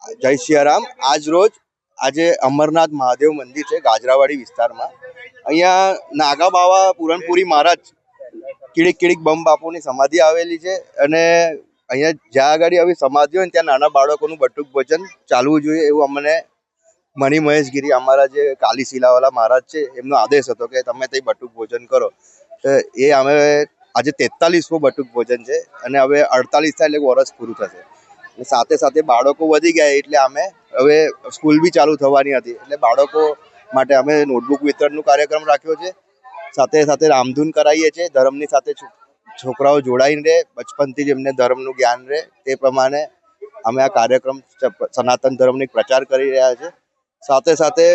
જય સિયારામ. આજ રોજ આજે અમરનાથ મહાદેવ મંદિર છે ગાજરાવાડી વિસ્તારમાં. અહીંયા નાગા બાવા પૂરણપુરી મહારાજ કીડીક કીડીક બમ બાપુની સમાધિ આવેલી છે. અને અહીંયા જ્યાં આગળ આવી સમાધિ હોય ને ત્યાં નાના બાળકોનું બટુક ભોજન ચાલવું જોઈએ એવું અમને મણિ મહેશગીરી અમારા જે કાલી શિલાવાલા મહારાજ છે એમનો આદેશ હતો કે તમે તે બટુક ભોજન કરો. તો એ અમે આજે 43મું બટુક ભોજન છે અને હવે 48 થાય એટલે વર્ષ પૂરું થશે. સાથે સાથે બાળકો વધી ગયા એટલે અમે હવે સ્કૂલ બી ચાલુ થવાની હતી એટલે બાળકો માટે અમે નોટબુક વિતરણનો કાર્યક્રમ રાખ્યો છે. સાથે સાથે રામધૂન કરાવીએ છીએ. ધર્મની સાથે છોકરાઓ જોડાઈને રહે, બચપનથી જ એમને ધર્મનું જ્ઞાન રહે તે પ્રમાણે અમે આ કાર્યક્રમ સનાતન ધર્મની પ્રચાર કરી રહ્યા છે. સાથે સાથે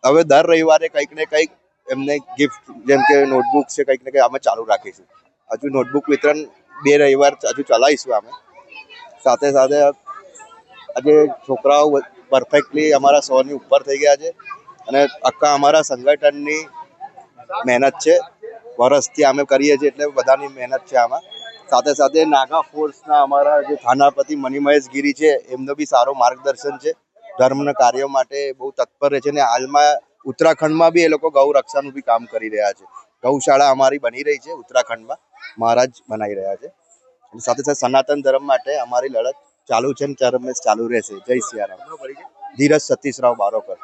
હવે દર રવિવારે કંઈક ને કંઈક એમને ગિફ્ટ જેમ કે નોટબુક છે કંઈક ને કંઈક અમે ચાલુ રાખીશું. હજુ નોટબુક વિતરણ 2 રવિવાર હજુ ચલાવીશું અમે. સાથે સાથે આજે છોકરાઓ પરફેક્ટલી અમારા 100ની ઉપર થઈ ગયા છે અને આખા અમારા સંગઠનની મહેનત છે. વર્ષથી અમે કરીએ છીએ એટલે બધાની મહેનત છે આમાં. સાથે સાથે નાગા ફોર્સના અમારા જે થાનાપતિ મણિ મહેશગીરી છે એમનો બી સારો માર્ગદર્શન છે. ધર્મના કાર્યો માટે બહુ તત્પર રહે છે અને હાલમાં ઉત્તરાખંડમાં બી એ લોકો ગૌ રક્ષાનું બી કામ કરી રહ્યા છે. ગૌશાળા અમારી બની રહી છે ઉત્તરાખંડમાં, મહારાજ બનાવી રહ્યા છે. સાથે સાથે સનાતન ધર્મ માટે અમારી લડત ચાલુ છે અને ચાલુ રહેશે. જય સિયારામ. ધીરજ સતીશરાવ બારોકર.